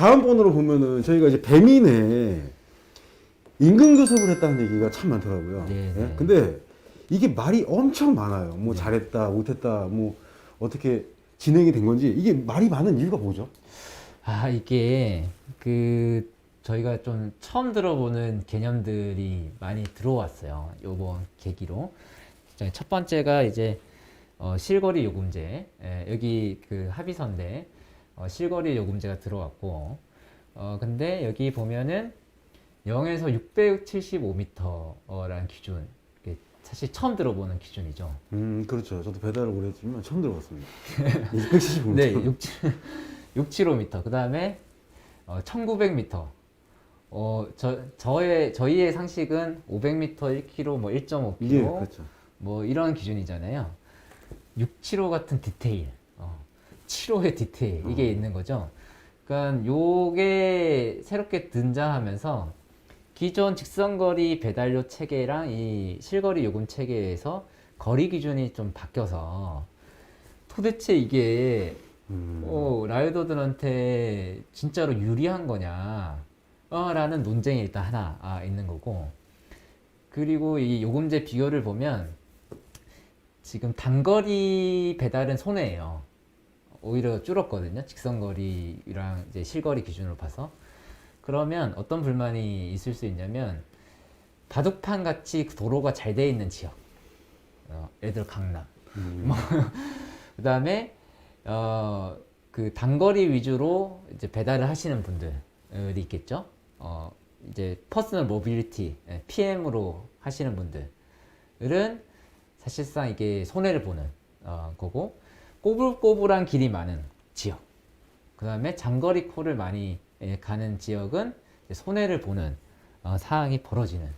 다음번으로 보면은 저희가 이제 배민에 임금 교섭을 했다는 얘기가 참 많더라고요. 네, 예? 네. 근데 이게 말이 엄청 많아요. 뭐 네. 잘했다, 못했다, 뭐 어떻게 진행이 된 건지 이게 말이 많은 이유가 뭐죠? 이게 저희가 좀 처음 들어보는 개념들이 많이 들어왔어요. 요번 계기로. 첫 번째가 이제 실거리 요금제. 여기 그 합의서인데 실거리 요금제가 들어왔고 근데 여기 보면은 0에서 675m라는 기준. 이게 사실 처음 들어보는 기준이죠. 그렇죠. 저도 배달을 오래 했지만 처음 들어봤습니다. 675m. 네, 675m. 그 다음에 1900m. 저희의 상식은 500m 1km, 뭐 1.5km, 예, 그렇죠. 뭐 이런 기준이잖아요. 675 같은 디테일, 7호의 디테일, 이게 있는 거죠. 그러니까 요게 새롭게 등장하면서 기존 직선거리 배달료 체계랑 이 실거리 요금 체계에서 거리 기준이 좀 바뀌어서 도대체 이게 라이더들한테 진짜로 유리한 거냐 라는 논쟁이 일단 하나 있는 거고, 그리고 이 요금제 비교를 보면 지금 단거리 배달은 손해예요. 오히려 줄었거든요. 직선거리랑 이제 실거리 기준으로 봐서. 그러면 어떤 불만이 있을 수 있냐면 바둑판 같이 도로가 잘 돼 있는 지역, 예를 들어 강남, 그 다음에 그 단거리 위주로 이제 배달을 하시는 분들이 있겠죠. 이제 퍼스널 모빌리티, PM으로 하시는 분들은 사실상 이게 손해를 보는 거고, 꼬불꼬불한 길이 많은 지역, 그 다음에 장거리 콜을 많이 가는 지역은 손해를 보는 상황이 벌어지는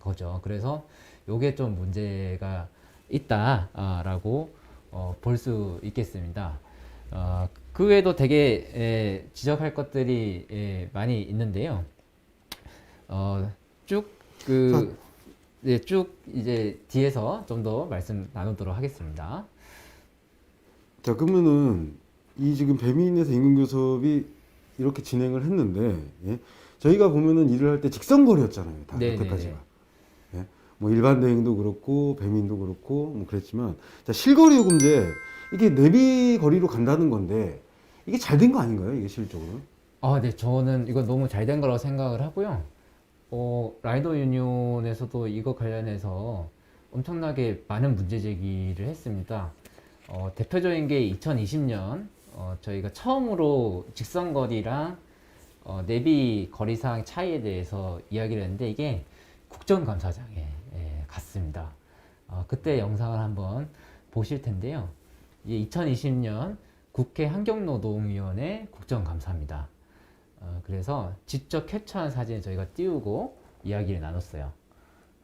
거죠. 그래서 요게 좀 문제가 있다라고 볼 수 있겠습니다. 그 외에도 되게 지적할 것들이 많이 있는데요. 쭉 이제 뒤에서 좀 더 말씀 나누도록 하겠습니다. 자, 그러면은 이 지금 배민에서 임금교섭이 이렇게 진행을 했는데, 예? 저희가 보면은 일을 할 때 직선거리였잖아요. 다 네네네. 여태까지가. 예? 뭐 일반 대행도 그렇고 배민도 그렇고 뭐 그랬지만, 자, 실거리 요금제 이게 내비 거리로 간다는 건데 이게 잘 된 거 아닌가요? 이게 실질적으로? 네, 저는 이거 너무 잘 된 거라고 생각을 하고요. 라이더 유니온에서도 이거 관련해서 엄청나게 많은 문제 제기를 했습니다. 대표적인 게 2020년 저희가 처음으로 직선거리랑 내비 거리상 차이에 대해서 이야기를 했는데 이게 국정감사장에 갔습니다. 그때 영상을 한번 보실 텐데요. 이게 2020년 국회 환경노동위원회 국정감사입니다. 그래서 직접 캡처한 사진을 저희가 띄우고 이야기를 나눴어요.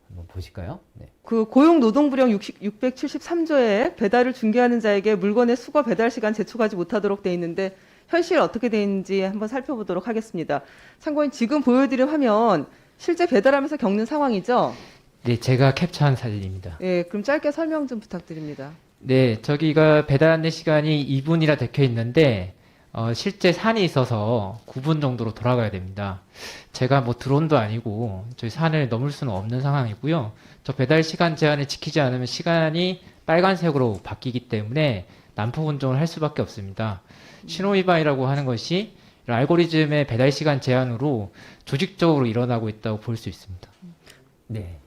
한번 보실까요? 네. 그 고용노동부령 673조에 배달을 중개하는 자에게 물건의 수거 배달 시간 제초하지 못하도록 돼 있는데 현실 어떻게 돼 있는지 한번 살펴보도록 하겠습니다. 참고인 지금 보여드린 화면 실제 배달하면서 겪는 상황이죠? 네, 제가 캡처한 사진입니다. 예, 그럼 짧게 설명 좀 부탁드립니다. 네, 저기가 배달 안내 시간이 2분이라 적혀 있는데 실제 산이 있어서 9분 정도로 돌아가야 됩니다. 제가 뭐 드론도 아니고 저희 산을 넘을 수는 없는 상황이고요. 저 배달 시간 제한을 지키지 않으면 시간이 빨간색으로 바뀌기 때문에 난폭 운전을 할 수밖에 없습니다. 신호위반이라고 하는 것이 이런 알고리즘의 배달 시간 제한으로 조직적으로 일어나고 있다고 볼 수 있습니다. 네.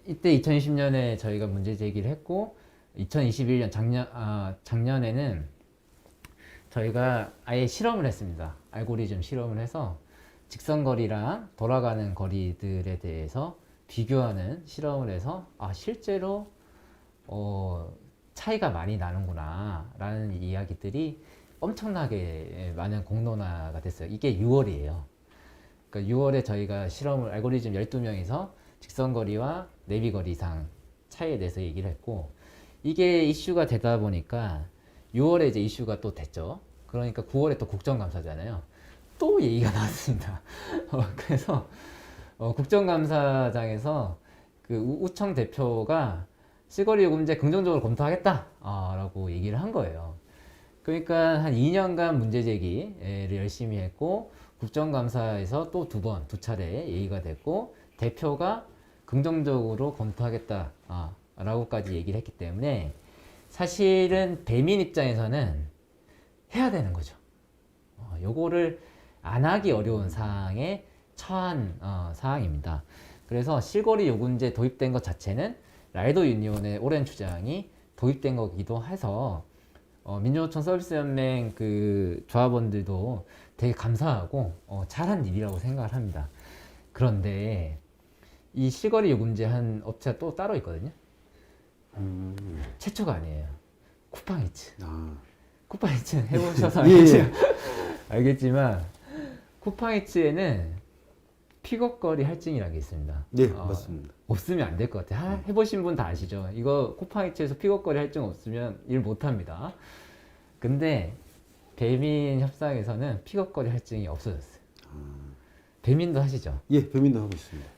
이때 2020년에 저희가 문제 제기를 했고 2021년 작년에는 저희가 아예 실험을 했습니다. 알고리즘 실험을 해서 직선거리랑 돌아가는 거리들에 대해서 비교하는 실험을 해서 실제로 차이가 많이 나는구나 라는 이야기들이 엄청나게 많은 공론화가 됐어요. 이게 6월이에요. 그러니까 6월에 저희가 실험을 알고리즘 12명이서 직선거리와 내비거리상 차이에 대해서 얘기를 했고, 이게 이슈가 되다 보니까 6월에 이제 이슈가 또 됐죠. 그러니까 9월에 또 국정감사잖아요. 또 얘기가 나왔습니다. 그래서 국정감사장에서 그 우청 대표가 실거리 요금제 긍정적으로 검토하겠다 라고 얘기를 한 거예요. 그러니까 한 2년간 문제 제기를 열심히 했고 국정감사에서 또 두 차례 예의가 됐고 대표가 긍정적으로 검토하겠다 라고까지 얘기를 했기 때문에 사실은 배민 입장에서는 해야 되는 거죠. 요거를 안 하기 어려운 사항에 처한 사항입니다. 그래서 실거리 요금제 도입된 것 자체는 라이더 유니온의 오랜 주장이 도입된 거기도 해서 민주노총 서비스연맹 그 조합원들도 되게 감사하고 잘한 일이라고 생각을 합니다. 그런데 이 실거리 요금제 한 업체가 또 따로 있거든요. 최초가 아니에요. 쿠팡이츠. 쿠팡이츠는 해보셔서 예, 알겠지만 쿠팡이츠에는 픽업거리 할증이라는 게 있습니다. 네, 맞습니다. 없으면 안 될 것 같아요. 해보신 분 다 아시죠? 이거 쿠팡이츠에서 픽업거리 할증 없으면 일 못합니다. 근데 배민 협상에서는 픽업거리 할증이 없어졌어요. 배민도 하시죠? 예, 배민도 하고 있습니다.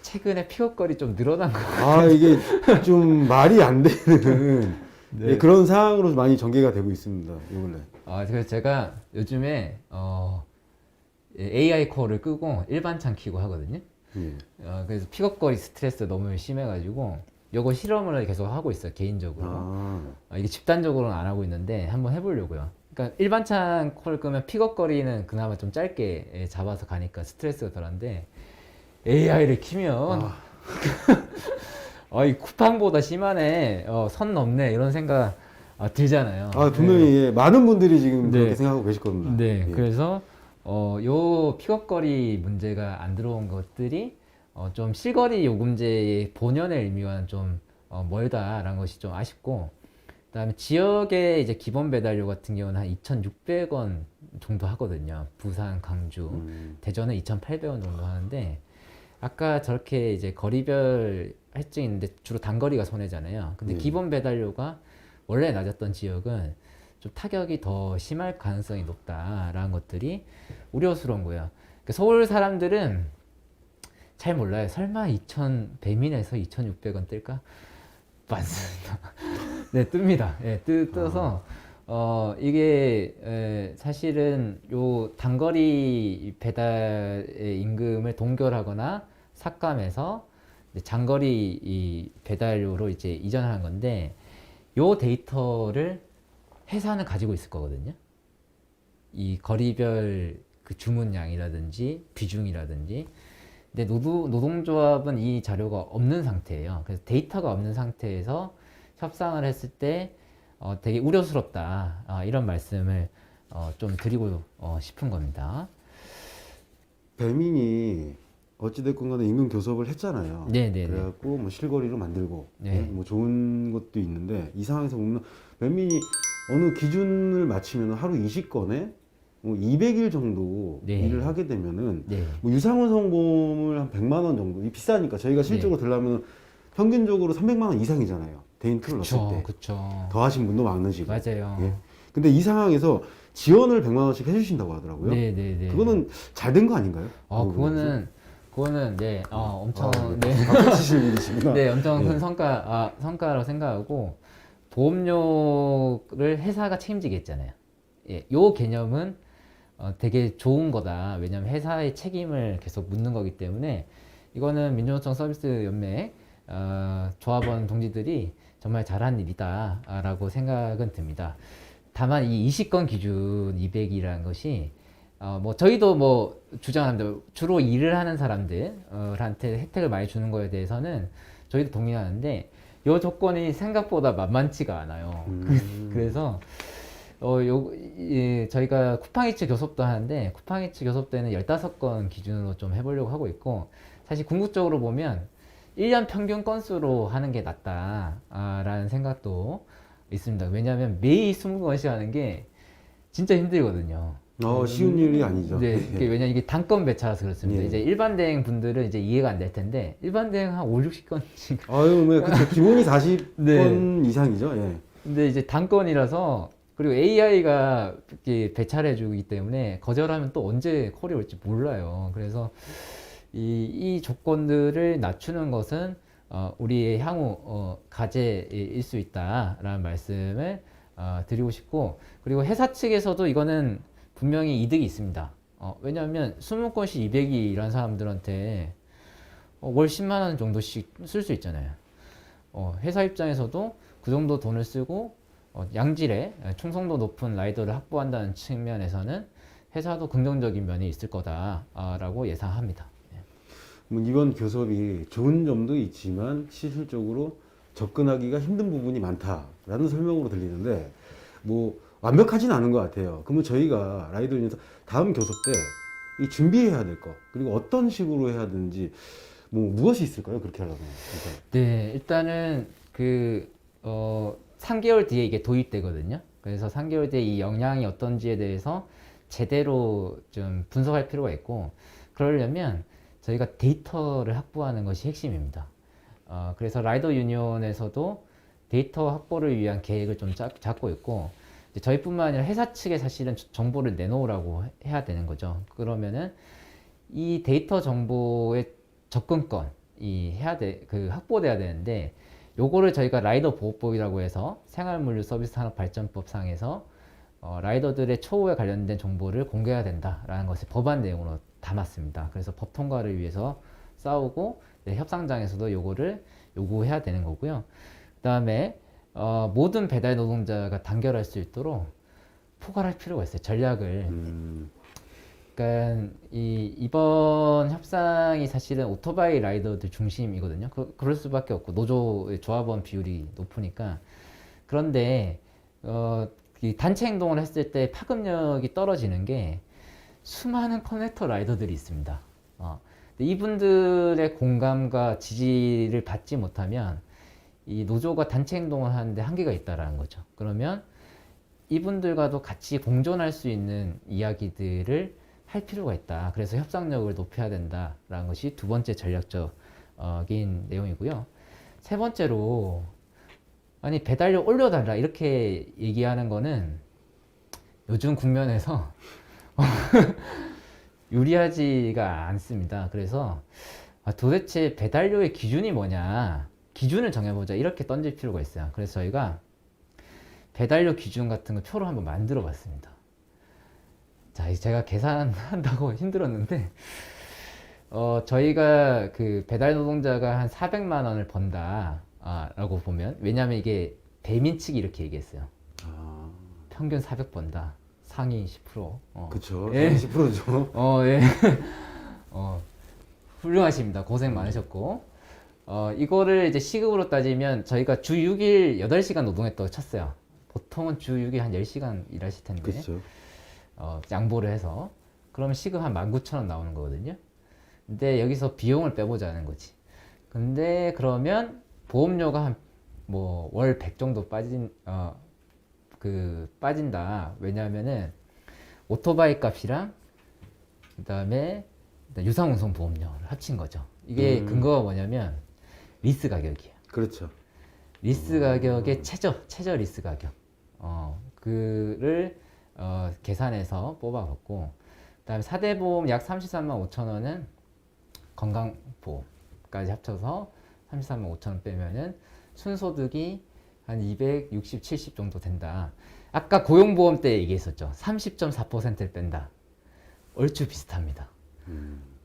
최근에 픽업거리 좀 늘어난 거. 이게 좀 말이 안 되는 네. 예, 그런 상황으로 많이 전개가 되고 있습니다. 요 근래. 그래서 제가 요즘에 AI 코어를 끄고 일반창 켜고 하거든요. 예. 그래서 픽업거리 스트레스 너무 심해가지고 요거 실험을 계속 하고 있어요, 개인적으로. 이게 집단적으로는 안 하고 있는데 한번 해보려고요. 그러니까 일반창 콜 끄면 픽업거리는 그나마 좀 짧게 잡아서 가니까 스트레스가 덜한데 AI를 키면 이 쿠팡보다 심하네, 선 넘네 이런 생각 들잖아요. 분명히 예, 많은 분들이 지금 네. 그렇게 생각하고 계실 겁니다. 네, 예. 그래서 요 픽업거리 문제가 안 들어온 것들이 좀 실거리 요금제의 본연의 의미와는 좀 멀다라는 것이 좀 아쉽고, 그다음에 지역의 이제 기본 배달료 같은 경우는 한 2,600원 정도 하거든요. 부산, 강주, 대전은 2,800원 정도 하는데 아까 저렇게 이제 거리별 할증이 있는데 주로 단거리가 손해잖아요. 근데 네. 기본 배달료가 원래 낮았던 지역은 좀 타격이 더 심할 가능성이 높다라는 것들이 우려스러운 거예요. 그러니까 서울 사람들은 잘 몰라요. 설마 배민에서 2,600원 뜰까? 맞습니다. 네, 뜹니다. 네, 떠서 이게 사실은 요 단거리 배달의 임금을 동결하거나 삭감해서 이제 장거리 이 배달료로 이제 이전하는 건데, 요 데이터를 회사는 가지고 있을 거거든요. 이 거리별 그 주문량이라든지 비중이라든지. 근데 노동조합은 이 자료가 없는 상태예요. 그래서 데이터가 없는 상태에서 협상을 했을 때 되게 우려스럽다, 이런 말씀을 좀 드리고 싶은 겁니다. 배민이 어찌됐건 간에 임금 교섭을 했잖아요. 네네네. 그래갖고 뭐 실거리로 만들고 네. 예, 뭐 좋은 것도 있는데 이 상황에서 보면 배민이 어느 기준을 맞추면 하루 20건에 뭐 200일 정도 네. 일을 하게 되면은 네. 뭐 유상훈 성범을 한 100만 원 정도, 이 비싸니까 저희가 실적으로 들려면 평균적으로 300만 원 이상이잖아요. 대인 툴을 넣었을 때. 그쵸. 더 하신 분도 많으시고. 맞아요. 예. 근데 이 상황에서 지원을 100만 원씩 해주신다고 하더라고요. 네네네. 그거는 잘 된 거 아닌가요? 그거는 네, 엄청 네. 박수치실 일이시구나. 네, 엄청 예. 큰 성과라고 생각하고, 보험료를 회사가 책임지겠잖아요. 예, 요 개념은 되게 좋은 거다. 왜냐하면 회사의 책임을 계속 묻는 거기 때문에 이거는 민주노총 서비스 연맹 조합원 동지들이 정말 잘한 일이다라고 생각은 듭니다. 다만 이 20건 기준 200이라는 것이 뭐 저희도 뭐 주장합니다. 주로 일을 하는 사람들한테 혜택을 많이 주는 거에 대해서는 저희도 동의하는데, 이 조건이 생각보다 만만치가 않아요. 그래서 저희가 쿠팡이츠 교섭도 하는데, 쿠팡이츠 교섭 때는 15건 기준으로 좀 해보려고 하고 있고, 사실 궁극적으로 보면 1년 평균 건수로 하는 게 낫다라는 생각도 있습니다. 왜냐하면 매일 20건씩 하는 게 진짜 힘들거든요. 쉬운 일이 아니죠. 네, 예. 왜냐면 이게 단건 배차라서 그렇습니다. 예. 이제 일반 대행 분들은 이제 이해가 안 될 텐데, 일반 대행 한 5, 60건씩. 그쵸. 기본이 40건 네. 이상이죠. 예. 근데 이제 단건이라서, 그리고 AI가 이렇게 배차를 해주기 때문에 거절하면 또 언제 콜이 올지 몰라요. 그래서 이 조건들을 낮추는 것은 우리의 향후 과제일 수 있다라는 말씀을 드리고 싶고, 그리고 회사 측에서도 이거는 분명히 이득이 있습니다. 왜냐하면 20건씩 200이 일한 사람들한테 월 10만 원 정도씩 쓸 수 있잖아요. 회사 입장에서도 그 정도 돈을 쓰고 양질의 충성도 높은 라이더를 확보한다는 측면에서는 회사도 긍정적인 면이 있을 거다라고 예상합니다. 뭐 이번 교섭이 좋은 점도 있지만 실질적으로 접근하기가 힘든 부분이 많다라는 설명으로 들리는데 뭐 완벽하진 않은 것 같아요. 그러면 저희가 라이더 유니에서 다음 교섭 때 이 준비해야 될 거, 그리고 어떤 식으로 해야 되는지 뭐 무엇이 있을까요? 그렇게 하려면. 그러니까. 네, 일단은 3개월 뒤에 이게 도입되거든요. 그래서 3개월 뒤에 이 영향이 어떤지에 대해서 제대로 좀 분석할 필요가 있고, 그러려면 저희가 데이터를 확보하는 것이 핵심입니다. 그래서 라이더 유니온에서도 데이터 확보를 위한 계획을 좀 잡고 있고, 이제 저희뿐만 아니라 회사 측에 사실은 정보를 내놓으라고 해야 되는 거죠. 그러면은 이 데이터 정보의 접근권이 확보돼야 되는데, 요거를 저희가 라이더 보호법이라고 해서 생활물류 서비스 산업 발전법 상에서 라이더들의 처우에 관련된 정보를 공개해야 된다라는 것을 법안 내용으로 담았습니다. 그래서 법 통과를 위해서 싸우고, 네, 협상장에서도 요거를 요구해야 되는 거고요. 그 다음에 모든 배달 노동자가 단결할 수 있도록 포괄할 필요가 있어요. 전략을. 그러니까 이번 협상이 사실은 오토바이 라이더들 중심이거든요. 그럴 수밖에 없고 노조의 조합원 비율이 높으니까. 그런데 이 단체 행동을 했을 때 파급력이 떨어지는 게 수많은 커넥터 라이더들이 있습니다. 근데 이분들의 공감과 지지를 받지 못하면 이 노조가 단체 행동을 하는데 한계가 있다라는 거죠. 그러면 이분들과도 같이 공존할 수 있는 이야기들을 할 필요가 있다. 그래서 협상력을 높여야 된다라는 것이 두 번째 전략적인 내용이고요. 세 번째로, 아니 배달료 올려달라 이렇게 얘기하는 거는 요즘 국면에서 유리하지가 않습니다. 그래서 도대체 배달료의 기준이 뭐냐, 기준을 정해보자, 이렇게 던질 필요가 있어요. 그래서 저희가 배달료 기준 같은 거 표로 한번 만들어 봤습니다. 자, 제가 계산한다고 힘들었는데, 저희가 그 배달 노동자가 한 400만 원을 번다, 라고 보면, 왜냐면 이게 배민 측이 이렇게 얘기했어요. 평균 400 번다. 상위 10%. 그쵸. 예. 10%죠. 예. 훌륭하십니다. 고생 많으셨고. 이거를 이제 시급으로 따지면 저희가 주 6일 8시간 노동했다고 쳤어요. 보통은 주 6일 한 10시간 일하실 텐데. 그렇죠. 양보를 해서. 그러면 시급 한 19,000원 나오는 거거든요. 근데 여기서 비용을 빼보자는 거지. 근데 그러면 보험료가 한 뭐 월 100 정도 빠진다. 왜냐하면은 오토바이 값이랑 그다음에 유상운송 보험료를 합친 거죠. 이게 근거가 뭐냐면 리스 가격이에요. 그렇죠. 리스 가격의 최저 리스 가격. 그를 계산해서 뽑아봤고, 그다음에 4대 보험 약 33만 5천 원은 건강보험까지 합쳐서 33만 5천 원 빼면은 순소득이 한 260, 70 정도 된다. 아까 고용보험 때 얘기했었죠. 30.4%를 뺀다. 얼추 비슷합니다.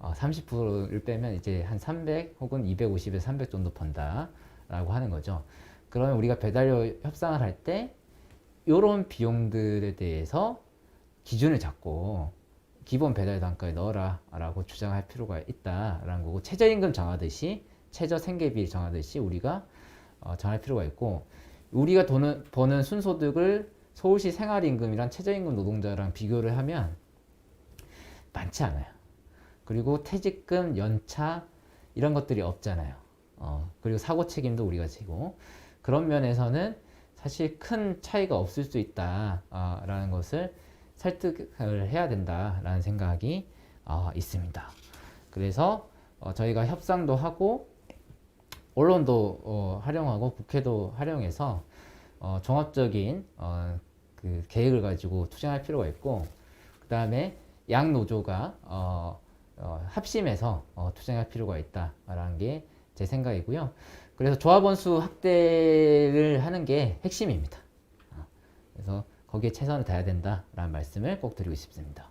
30%를 빼면 이제 한 300 혹은 250에서 300 정도 번다라고 하는 거죠. 그러면 우리가 배달료 협상을 할 때 이런 비용들에 대해서 기준을 잡고 기본 배달 단가에 넣어라 라고 주장할 필요가 있다라는 거고, 최저임금 정하듯이 최저 생계비 정하듯이 우리가 정할 필요가 있고, 우리가 버는 순소득을 서울시 생활임금이랑 최저임금 노동자랑 비교를 하면 많지 않아요. 그리고 퇴직금, 연차 이런 것들이 없잖아요. 그리고 사고 책임도 우리가 지고, 그런 면에서는 사실 큰 차이가 없을 수 있다라는 것을 설득을 해야 된다라는 생각이 있습니다. 그래서 저희가 협상도 하고 언론도 활용하고 국회도 활용해서 종합적인 그 계획을 가지고 투쟁할 필요가 있고, 그 다음에 양 노조가 합심해서 투쟁할 필요가 있다라는 게 제 생각이고요. 그래서 조합원 수 확대를 하는 게 핵심입니다. 그래서 거기에 최선을 다해야 된다라는 말씀을 꼭 드리고 싶습니다.